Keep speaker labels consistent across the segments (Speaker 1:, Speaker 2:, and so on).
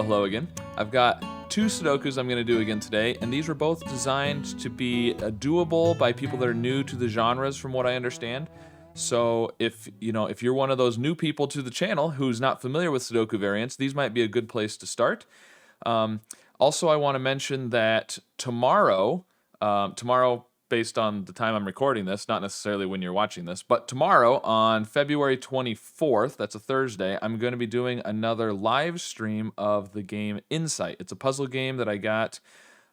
Speaker 1: hello again. I've got two Sudokus I'm going to do again today, and these were both designed to be doable by people that are new to the genres, from what I understand. So if you're one of those new people to the channel who's not familiar with Sudoku variants, these might be a good place to start. Also, I want to mention that tomorrow, based on the time I'm recording this, not necessarily when you're watching this, but tomorrow on February 24th, that's a Thursday, I'm going to be doing another live stream of the game Insight. It's a puzzle game that I got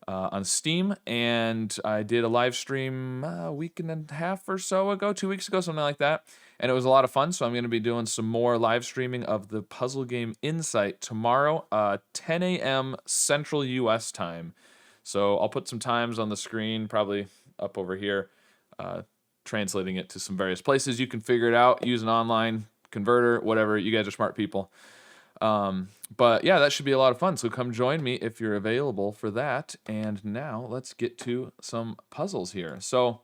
Speaker 1: on Steam, and I did a live stream a week and a half or so ago, 2 weeks ago, something like that, and it was a lot of fun. So I'm going to be doing some more live streaming of the puzzle game Insight tomorrow, 10 a.m. Central US time. So I'll put some times on the screen, probably up over here, translating it to some various places. You can figure it out, use an online converter, whatever. You guys are smart people. But yeah, that should be a lot of fun. So come join me if you're available for that. And now let's get to some puzzles here. So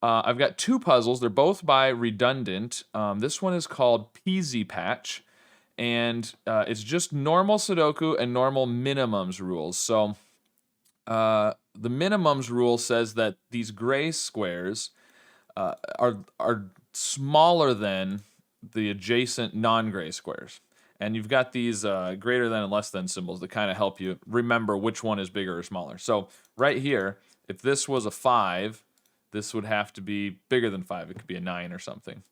Speaker 1: I've got two puzzles. They're both by Redundant. This one is called Peasy Patch, and it's just normal Sudoku and normal minimums rules. So the minimums rule says that these gray squares are smaller than the adjacent non-gray squares. And you've got these greater than and less than symbols that kind of help you remember which one is bigger or smaller. So right here, if this was a 5, this would have to be bigger than 5. It could be a 9 or something.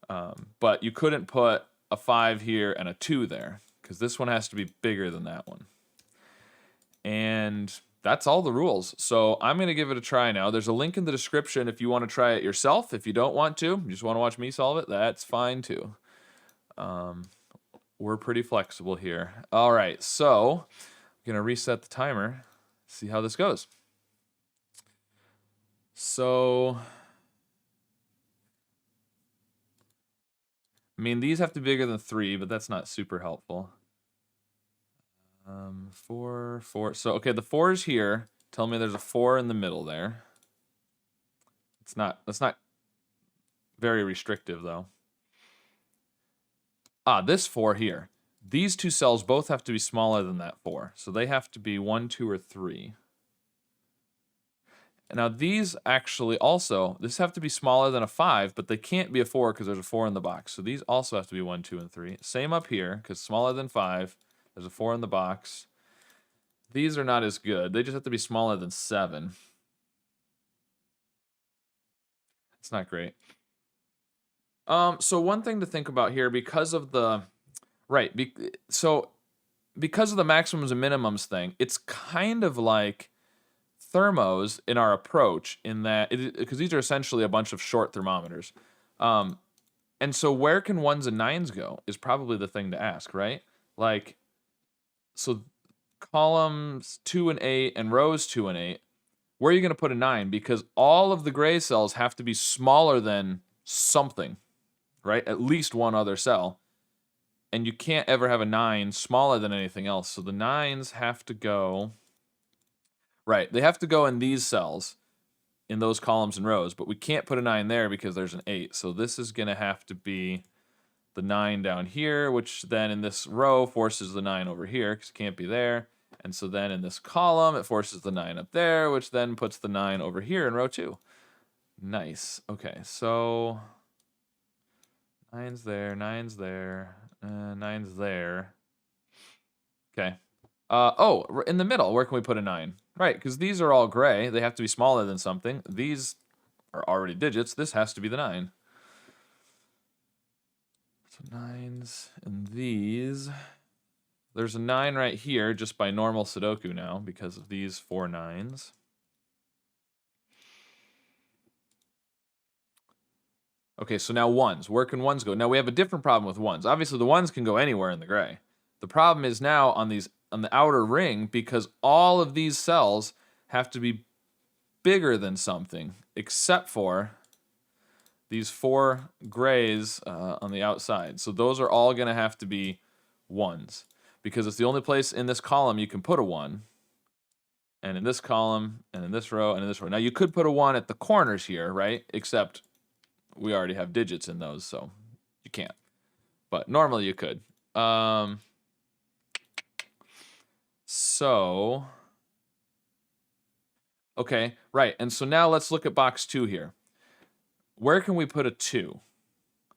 Speaker 1: But you couldn't put a 5 here and a 2 there, because this one has to be bigger than that one. And that's all the rules. So I'm going to give it a try now. There's a link in the description if you want to try it yourself. If you don't want to, you just want to watch me solve it, that's fine too. We're pretty flexible here. All right, so I'm going to reset the timer, see how this goes. So, I mean, these have to be bigger than 3, but that's not super helpful. 4. So, okay, the 4 is here. Tell me there's a 4 in the middle there. That's not very restrictive, though. This 4 here. These two cells both have to be smaller than that 4. So they have to be 1, 2, or 3. And now these actually also, this have to be smaller than a 5, but they can't be a 4 because there's a 4 in the box. So these also have to be 1, 2, and 3. Same up here, because smaller than 5. There's a 4 in the box. These are not as good. They just have to be smaller than 7. It's not great. So one thing to think about here, because of the because of the maximums and minimums thing, it's kind of like thermos in our approach, in that because these are essentially a bunch of short thermometers. And so where can 1s and 9s go is probably the thing to ask, right? Like, so columns 2 and 8 and rows 2 and 8, where are you going to put a 9? Because all of the gray cells have to be smaller than something, right? At least one other cell. And you can't ever have a 9 smaller than anything else. So the 9s have to go, right, they have to go in these cells, in those columns and rows, but we can't put a 9 there because there's an 8. So this is going to have to be the 9 down here, which then in this row forces the 9 over here because it can't be there. And so then in this column, it forces the 9 up there, which then puts the 9 over here in row 2. Nice. Okay, so 9's there, 9's there, 9's there. Okay. In the middle, where can we put a 9? Right, because these are all gray. They have to be smaller than something. These are already digits. This has to be the 9. So 9s and these. There's a 9 right here just by normal Sudoku now because of these 4 9s. Okay, so now 1s. Where can 1s go? Now we have a different problem with 1s. Obviously the 1s can go anywhere in the gray. The problem is now on the outer ring, because all of these cells have to be bigger than something except for these 4 grays on the outside. So those are all going to have to be 1s, because it's the only place in this column you can put a 1. And in this column, and in this row, and in this row. Now you could put a 1 at the corners here, right? Except we already have digits in those, so you can't. But normally you could. So, okay, right. And so now let's look at box 2 here. Where can we put a 2?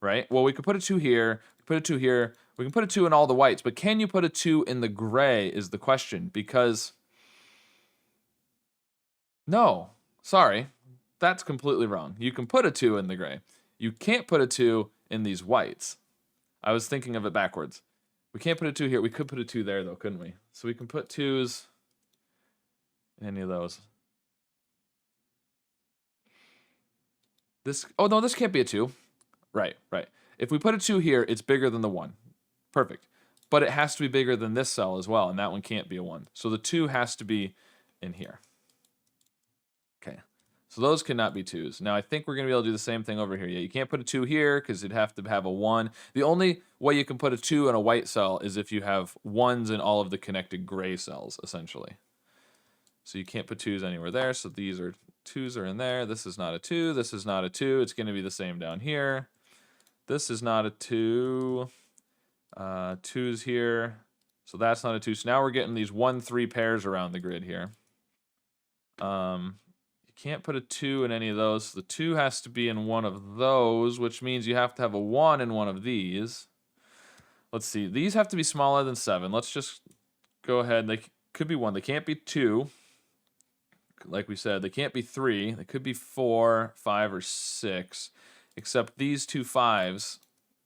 Speaker 1: Right? Well, we could put a 2 here, put a 2 here. We can put a 2 in all the whites, but can you put a 2 in the gray is the question, because no, sorry, that's completely wrong. You can put a 2 in the gray. You can't put a 2 in these whites. I was thinking of it backwards. We can't put a 2 here. We could put a 2 there, though, couldn't we? So we can put 2s in any of those. This, oh no, this can't be a 2. Right, right. If we put a 2 here, it's bigger than the 1. Perfect. But it has to be bigger than this cell as well, and that one can't be a 1. So the 2 has to be in here. Okay. So those cannot be 2s. Now I think we're going to be able to do the same thing over here. Yeah, you can't put a 2 here because it'd have to have a 1. The only way you can put a 2 in a white cell is if you have 1s in all of the connected gray cells, essentially. So you can't put 2s anywhere there, so these are 2s are in there. This is not a 2. This is not a 2. It's going to be the same down here. This is not a 2. 2's here. So that's not a 2. So now we're getting these 1-3 pairs around the grid here. You can't put a 2 in any of those. So the 2 has to be in one of those, which means you have to have a 1 in one of these. Let's see. These have to be smaller than 7. Let's just go ahead. They could be 1. They can't be 2. Like we said, they can't be 3. They could be 4, 5, or 6. Except these 2 5s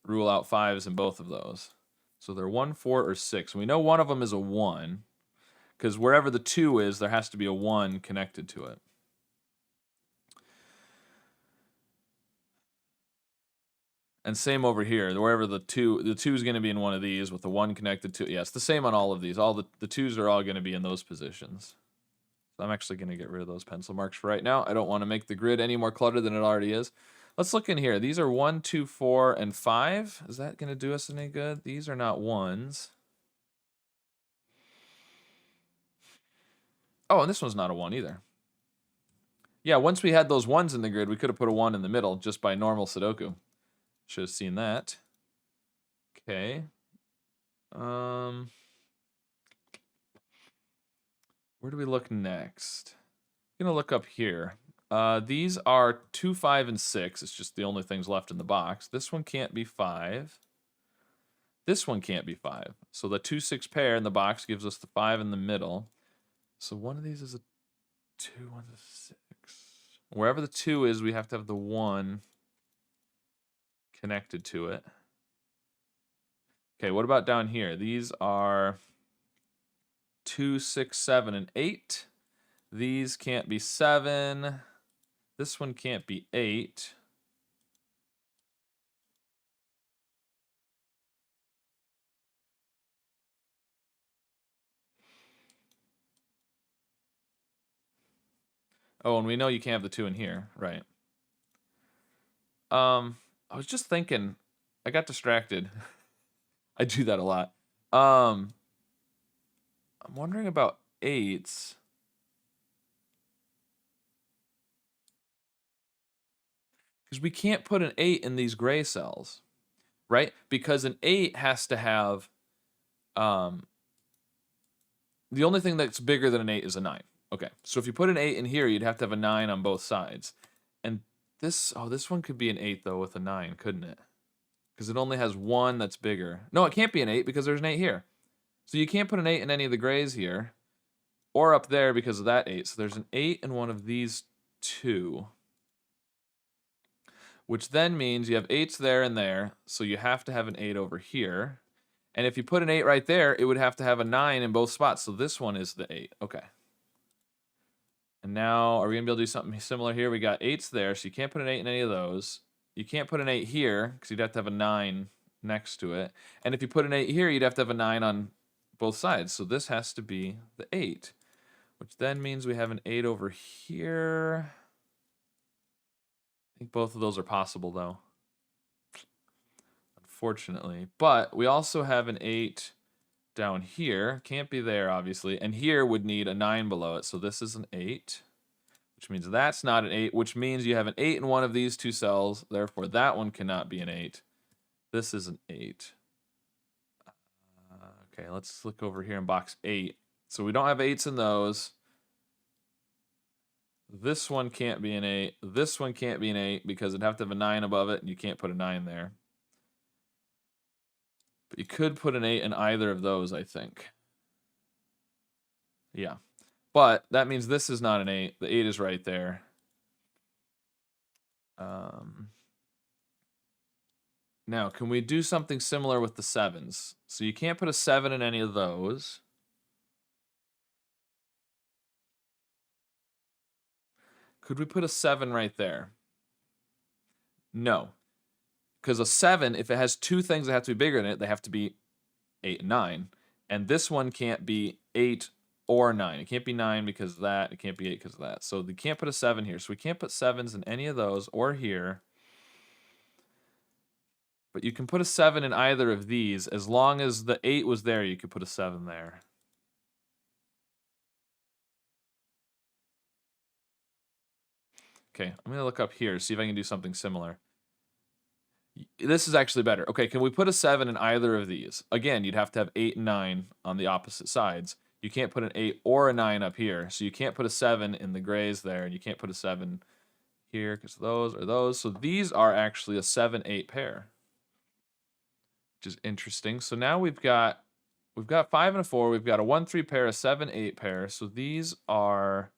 Speaker 1: rule out 5s in both of those. So they're 1, 4, or 6. And we know one of them is a 1. Because wherever the 2 is, there has to be a 1 connected to it. And same over here. Wherever the 2 is going to be in one of these with the 1 connected to it. Yeah, it's the same on all of these. All the 2s are all going to be in those positions. So I'm actually going to get rid of those pencil marks for right now. I don't want to make the grid any more cluttered than it already is. Let's look in here. These are 1, 2, 4, and 5. Is that going to do us any good? These are not 1s. Oh, and this one's not a 1 either. Yeah, once we had those 1s in the grid, we could have put a 1 in the middle just by normal Sudoku. Should have seen that. Okay. Where do we look next? I'm going to look up here. These are 2, 5, and 6. It's just the only things left in the box. This one can't be 5. This one can't be 5. So the 2, 6 pair in the box gives us the 5 in the middle. So one of these is a 2, one's a 6. Wherever the 2 is, we have to have the 1 connected to it. Okay, what about down here? These are 2, 6, 7, and 8. These can't be 7. This one can't be 8. Oh, and we know you can't have the 2 in here, right? I was just thinking, I got distracted. I do that a lot. I'm wondering about 8s. Because we can't put an 8 in these gray cells, right? Because an 8 has to have, the only thing that's bigger than an 8 is a 9. Okay, so if you put an 8 in here, you'd have to have a 9 on both sides. And this one could be an 8, though, with a 9, couldn't it? Because it only has 1 that's bigger. No, it can't be an 8 because there's an 8 here. So you can't put an 8 in any of the grays here. Or up there because of that 8. So there's an 8 in one of these 2. Which then means you have 8s there and there. So you have to have an 8 over here. And if you put an 8 right there, it would have to have a 9 in both spots. So this one is the 8. Okay. And now, are we going to be able to do something similar here? We got 8s there, so you can't put an 8 in any of those. You can't put an 8 here, because you'd have to have a 9 next to it. And if you put an 8 here, you'd have to have a 9 on both sides. So this has to be the 8. Which then means we have an 8 over here. I think both of those are possible, though. Unfortunately. But we also have an 8 down here. Can't be there, obviously. And here would need a 9 below it. So this is an 8. Which means that's not an 8. Which means you have an 8 in one of these 2 cells. Therefore, that one cannot be an 8. This is an 8. Okay, let's look over here in box 8. So we don't have 8s in those. This one can't be an 8. This one can't be an 8 because it'd have to have a 9 above it, and you can't put a 9 there. But you could put an 8 in either of those, I think. Yeah. But that means this is not an 8. The 8 is right there. Now, can we do something similar with the 7s? So you can't put a 7 in any of those. Could we put a 7 right there? No. Because a 7, if it has two things that have to be bigger than it, they have to be 8 and 9. And this one can't be 8 or 9. It can't be 9 because of that. It can't be 8 because of that. So we can't put a 7 here. So we can't put 7s in any of those or here. But you can put a 7 in either of these. As long as the 8 was there, you could put a 7 there. Okay, I'm going to look up here, see if I can do something similar. This is actually better. Okay, can we put a 7 in either of these? Again, you'd have to have 8 and 9 on the opposite sides. You can't put an 8 or a 9 up here. So you can't put a 7 in the grays there, and you can't put a 7 here because those are those. So these are actually a 7-8 pair, which is interesting. So now we've got 5 and a 4. We've got a 1-3 pair, a 7-8 pair. So these are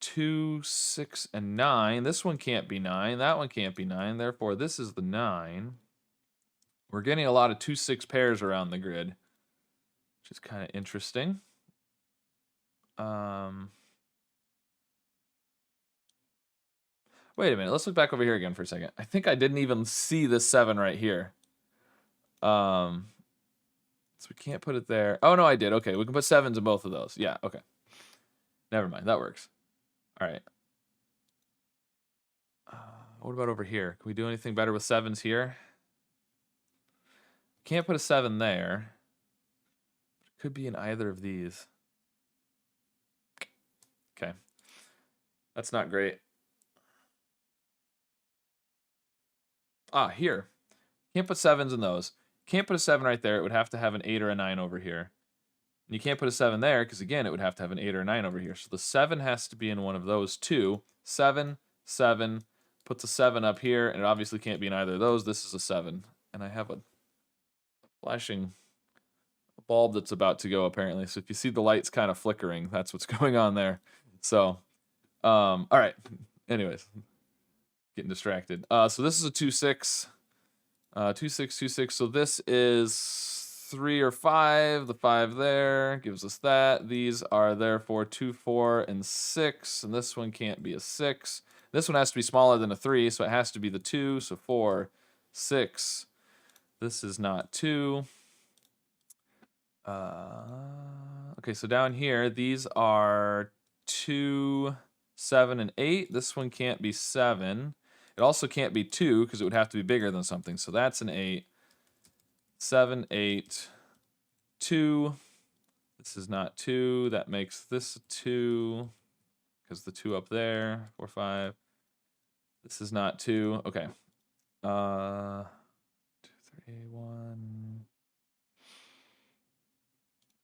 Speaker 1: 2, 6, and 9. This one can't be 9. That one can't be 9. Therefore, this is the 9. We're getting a lot of 2-6 pairs around the grid, which is kind of interesting. Wait a minute. Let's look back over here again for a second. I think I didn't even see this 7 right here. So we can't put it there. Oh, no, I did. Okay, we can put 7s in both of those. Yeah, okay. Never mind. That works. All right. What about over here? Can we do anything better with 7s here? Can't put a 7 there. It could be in either of these. Okay. That's not great. Here. Can't put 7s in those. Can't put a 7 right there. It would have to have an 8 or a 9 over here. And you can't put a 7 there because, again, it would have to have an 8 or a 9 over here. So the 7 has to be in one of those two. 7, 7. Puts a 7 up here, and it obviously can't be in either of those. This is a 7. And I have a flashing bulb that's about to go, apparently. So if you see the lights kind of flickering, that's what's going on there. So, all right. Anyways, getting distracted. So this is a 2-6. 2-6, 2-6. So this is 3 or 5. The 5 there gives us that. These are therefore 2, 4, and 6. And this one can't be a 6. This one has to be smaller than a 3, so it has to be the 2. So 4, 6. This is not 2. Okay, so down here, these are 2, 7, and 8. This one can't be 7. It also can't be 2 because it would have to be bigger than something. So that's an 8. 7, 8, 2. This is not 2. That makes this a 2 because the 2 up there. 4, 5. This is not 2. Okay. 2, 3, 1.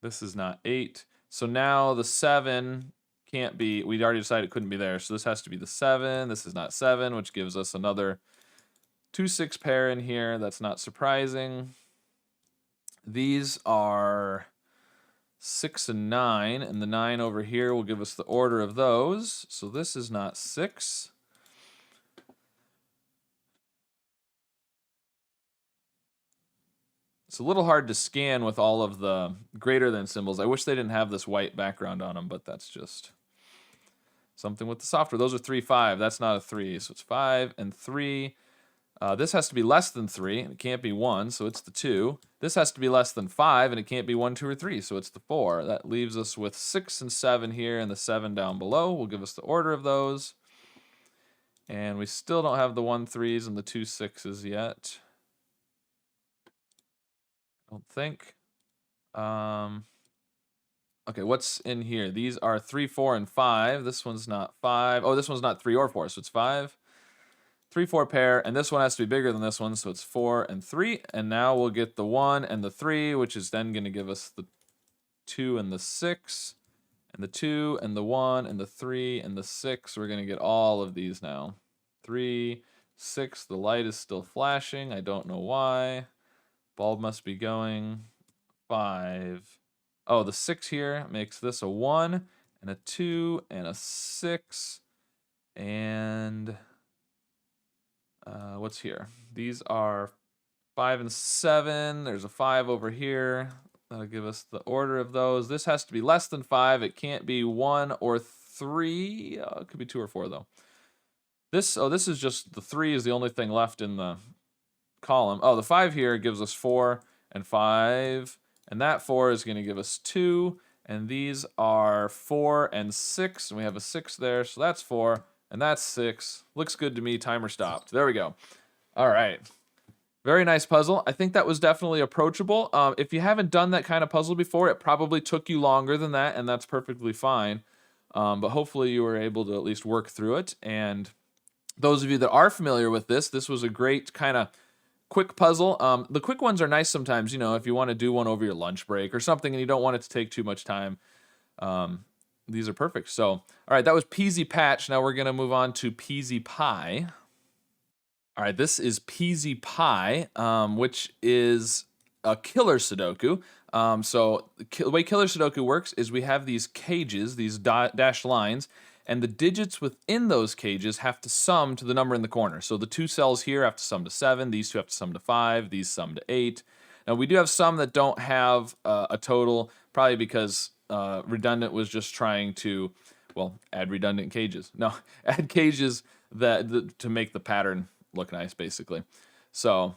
Speaker 1: This is not 8. So now the 7 can't be, we already decided it couldn't be there. So this has to be the 7. This is not 7, which gives us another 2-6 pair in here. That's not surprising. These are 6 and 9, and the 9 over here will give us the order of those. So this is not 6. It's a little hard to scan with all of the greater than symbols. I wish they didn't have this white background on them, but that's just something with the software. Those are 3, 5. That's not a 3, so it's 5 and 3. This has to be less than 3, and it can't be 1, so it's the 2. This has to be less than 5, and it can't be 1, 2, or 3, so it's the 4. That leaves us with 6 and 7 here, and the 7 down below will give us the order of those. And we still don't have the 1, 3s and the 2, 6s yet. I don't think. Okay, what's in here? These are 3, 4, and 5. This one's not 5. Oh, this one's not 3 or 4, so it's 5. 3, 4 pair, and this one has to be bigger than this one, so it's 4 and 3. And now we'll get the 1 and the 3, which is then going to give us the 2 and the 6, and the 2 and the 1 and the 3 and the 6. We're going to get all of these now. 3, 6, the light is still flashing. I don't know why. Bulb must be going. 5. Oh, the 6 here makes this a 1 and a 2 and a 6. And what's here? These are 5 and 7. There's a 5 over here. That'll give us the order of those. This has to be less than 5. It can't be 1 or 3. It could be 2 or 4 though. This is just the 3 is the only thing left in the column. Oh, the 5 here gives us 4 and 5, and that 4 is going to give us 2, and these are 4 and 6, and we have a 6 there, so that's 4, and that's 6. Looks good to me. Timer stopped. There we go. All right. Very nice puzzle. I think that was definitely approachable. If you haven't done that kind of puzzle before, it probably took you longer than that, and that's perfectly fine. But hopefully you were able to at least work through it. And those of you that are familiar with this was a great kind of quick puzzle. The quick ones are nice sometimes, you know, if you want to do one over your lunch break or something and you don't want it to take too much time. These are perfect. So, all right, that was Peasy Patch. Now we're going to move on to Peasy Pie. All right, this is Peasy Pie, which is a killer Sudoku. So the way killer Sudoku works is we have these cages, these dashed lines, and the digits within those cages have to sum to the number in the corner. So the 2 cells here have to sum to 7, these 2 have to sum to 5, these sum to 8. Now we do have some that don't have a total, probably because redundant was just trying to, well, add redundant cages. No, add cages to make the pattern look nice, basically. So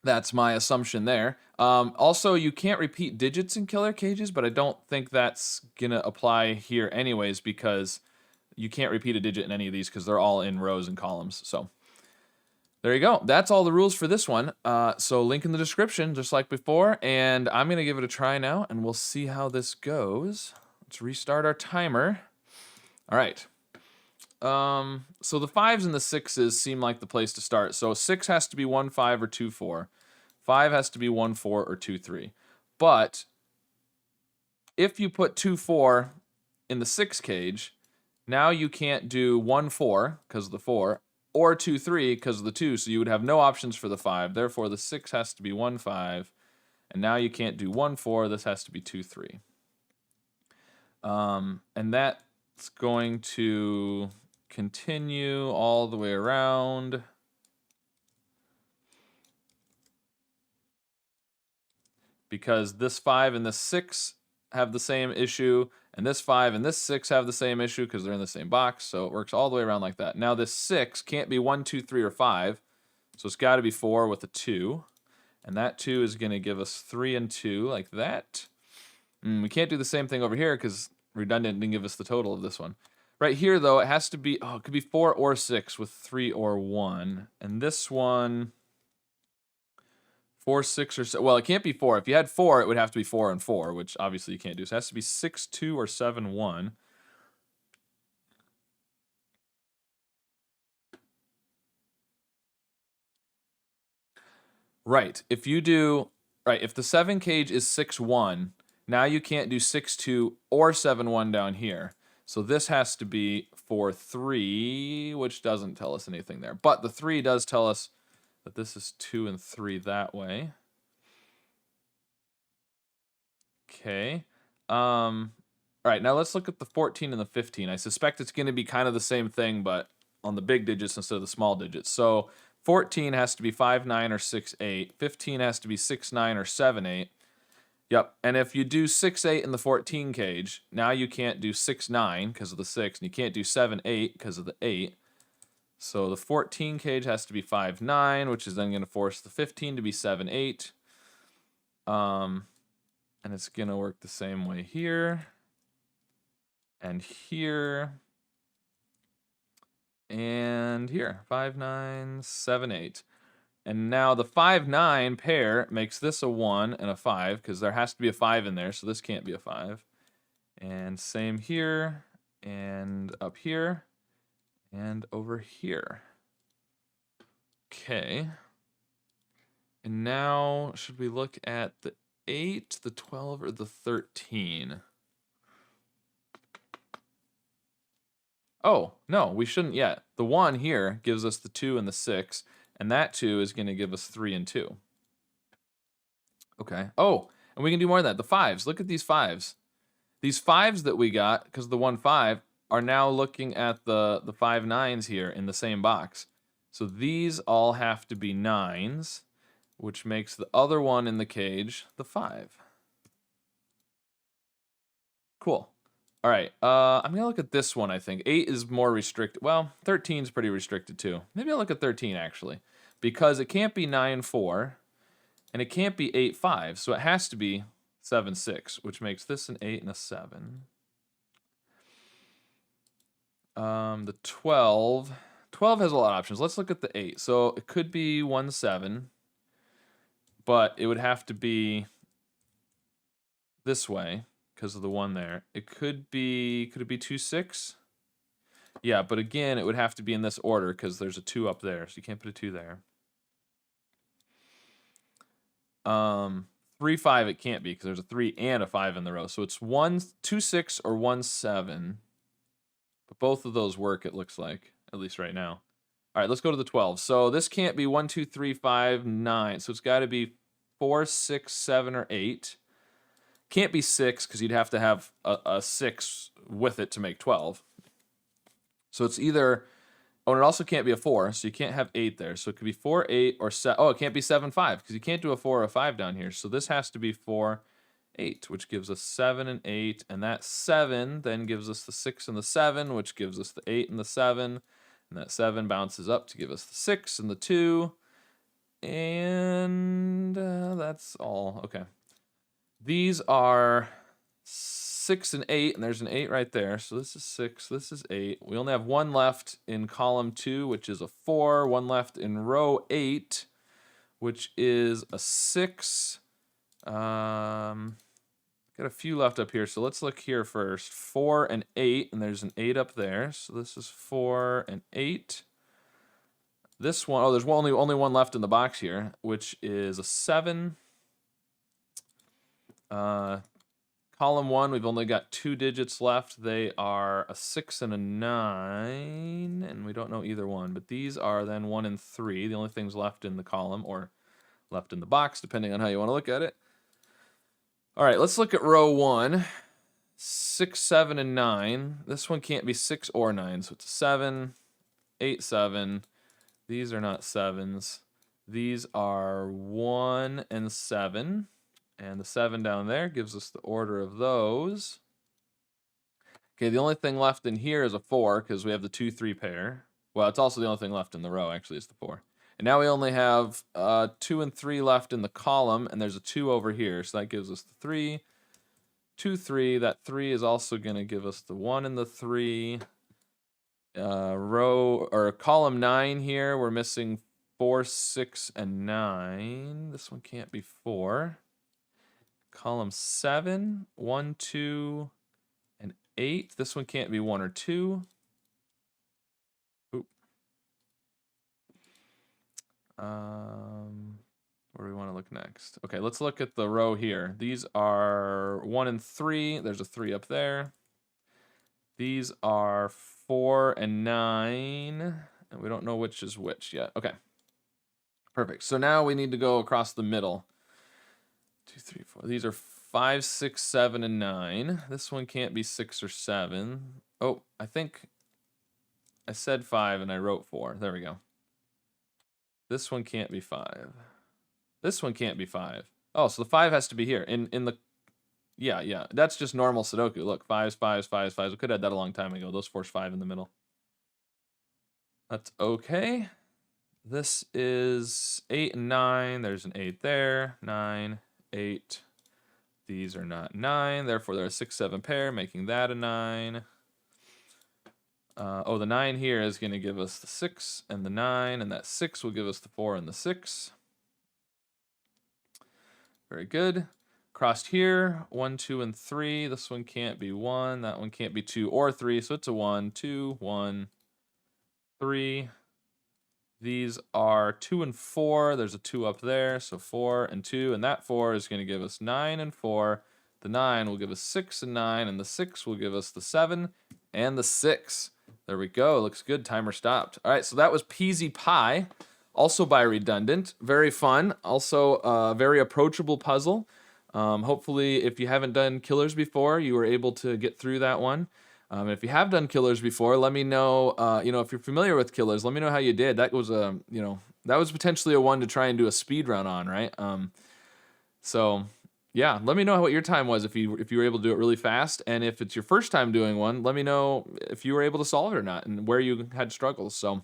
Speaker 1: that's my assumption there. Also, you can't repeat digits in killer cages, but I don't think that's gonna apply here anyways, because you can't repeat a digit in any of these because they're all in rows and columns. So there you go. That's all the rules for this one. So link in the description, just like before, and I'm gonna give it a try now, and we'll see how this goes. Let's restart our timer. All right. So the 5s and the 6s seem like the place to start. So 6 has to be 1, 5 or 2, 4. 5 has to be 1, 4 or 2, 3. But if you put 2, 4 in the 6 cage, now you can't do 1, 4 because of the 4, or 2, 3 because of the 2. So you would have no options for the 5. Therefore, the 6 has to be 1, 5. And now you can't do 1, 4. This has to be 2, 3. And that's going to continue all the way around. Because this 5 and this 6 have the same issue, and this 5 and this 6 have the same issue because they're in the same box, so it works all the way around like that. Now this 6 can't be 1, 2, 3, or 5, so it's got to be 4 with a 2, and that 2 is going to give us 3 and 2, like that. We can't do the same thing over here because redundant didn't give us the total of this one. Right here, though, it has to be, it could be 4 or 6 with 3 or 1. And this one, 4, 6, or 7. Well, it can't be 4. If you had 4, it would have to be 4 and 4, which obviously you can't do. So it has to be 6, 2, or 7, 1. Right. If you do, right, if the 7 cage is 6, 1, now you can't do 6, 2, or 7, 1 down here. So this has to be 4, 3, which doesn't tell us anything there. But the 3 does tell us that this is 2 and 3 that way. Okay. All right, now let's look at the 14 and the 15. I suspect it's going to be kind of the same thing, but on the big digits instead of the small digits. So 14 has to be 5, 9, or 6, 8. 15 has to be 6, 9, or 7, 8. Yep, and if you do 6, 8 in the 14 cage, now you can't do 6, 9 because of the 6, and you can't do 7, 8 because of the 8. So the 14 cage has to be 5, 9, which is then going to force the 15 to be 7, 8. And it's going to work the same way here, and here, and here. 5, 9, 7, 8. And now the 5, 9 pair makes this a 1 and a 5, because there has to be a 5 in there, so this can't be a 5. And same here, and up here, and over here. Okay. And now, should we look at the 8, the 12, or the 13? Oh, no, we shouldn't yet. The 1 here gives us the 2 and the 6, and that 2 is going to give us 3 and 2. Okay. Oh, and we can do more than that. The 5s. Look at these 5s. These 5s that we got, because the 1, 5, are now looking at the 5 9s here in the same box. So these all have to be 9s, which makes the other one in the cage the 5. Cool. All right, I'm going to look at this one, I think. 8 is more restricted. Well, 13 is pretty restricted, too. Maybe I'll look at 13, actually. Because it can't be 9, 4, and it can't be 8, 5. So it has to be 7, 6, which makes this an 8 and a 7. The 12. 12 has a lot of options. Let's look at the 8. So it could be 1, 7, but it would have to be this way, because of the 1 there. It could it be 2, 6? Yeah, but again, it would have to be in this order because there's a 2 up there, so you can't put a 2 there. 3, 5, it can't be because there's a 3 and a 5 in the row. So it's 1, 2, 6 or 1, 7. But both of those work, it looks like, at least right now. All right, let's go to the 12. So this can't be 1, 2, 3, 5, 9. So it's got to be 4, 6, 7, or 8. Can't be 6 because you'd have to have a 6 with it to make 12. So it's either, oh, and it also can't be a 4, so you can't have 8 there. So it could be 4, 8, or 7. Oh, it can't be 7, 5 because you can't do a 4 or a 5 down here. So this has to be 4, 8, which gives us 7 and 8. And that 7 then gives us the 6 and the 7, which gives us the 8 and the 7. And that 7 bounces up to give us the 6 and the 2. And that's all. Okay. These are 6 and 8, and there's an 8 right there. So this is 6, this is 8. We only have 1 left in column 2, which is a 4. 1 left in row 8, which is a 6. Got a few left up here, so let's look here first. 4 and 8, and there's an 8 up there. So this is 4 and 8. This one, oh, there's only 1 left in the box here, which is a 7. Column 1, we've only got 2 digits left. They are a 6 and a 9, and we don't know either one. But these are then 1 and 3, the only things left in the column, or left in the box, depending on how you want to look at it. All right, let's look at row 1. 6, 7, and 9. This one can't be 6 or 9, so it's a 7, 8, 7. These are not 7s. These are 1 and 7. And the 7 down there gives us the order of those. Okay, the only thing left in here is a 4 because we have the 2, 3 pair. Well, it's also the only thing left in the row, actually, is the 4. And now we only have 2 and 3 left in the column, and there's a 2 over here. So that gives us the 3, 2, 3. That 3 is also going to give us the 1 and the 3. Row, or column 9 here, we're missing 4, 6, and 9. This one can't be 4. Column 7, 1, 2, and 8. This one can't be 1 or 2. Oop. Where do we want to look next? Okay, let's look at the row here. These are 1 and 3. There's a 3 up there. These are 4 and 9. And we don't know which is which yet. Okay. Perfect. So now we need to go across the middle. 2, 3, 4. These are 5, 6, 7, and 9. This one can't be 6 or 7. Oh, I think I said 5 and I wrote 4. There we go. This one can't be 5. This one can't be 5. Oh, so the 5 has to be here. In the yeah. That's just normal Sudoku. Look, 5s, 5s, 5s, 5s. We could have had that a long time ago. Those force 5 in the middle. That's okay. This is 8 and 9. There's an 8 there. 9, 8. These are not 9. Therefore, they're a 6, 7 pair, making that a 9. Oh, the 9 here is going to give us the 6 and the 9, and that 6 will give us the 4 and the 6. Very good. Crossed here, 1, 2, and 3. This one can't be 1. That one can't be 2 or 3, so it's a 1, 2, 1, 3. these are 2 and 4. There's a 2 up there, so 4 and 2, and that 4 is going to give us 9 and 4. The 9 will give us 6 and 9, and the 6 will give us the 7 and the 6. There we go. Looks good. Timer stopped. All right, so that was Peasy Pie, also by Redundant. Very fun. Also a very approachable puzzle. Hopefully, if you haven't done Killers before, you were able to get through that one. If you have done Killers before, let me know. If you're familiar with Killers, let me know how you did. That was that was potentially a one to try and do a speed run on, right? So yeah, let me know what your time was if you were able to do it really fast, and if it's your first time doing one, let me know if you were able to solve it or not, and where you had struggles. So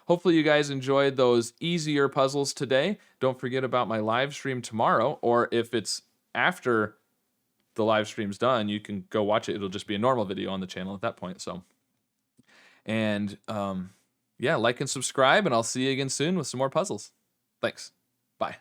Speaker 1: hopefully you guys enjoyed those easier puzzles today. Don't forget about my live stream tomorrow, or if it's after the live stream's done, you can go watch it. It'll just be a normal video on the channel at that point. So, and yeah, like and subscribe, and I'll see you again soon with some more puzzles. Thanks. Bye.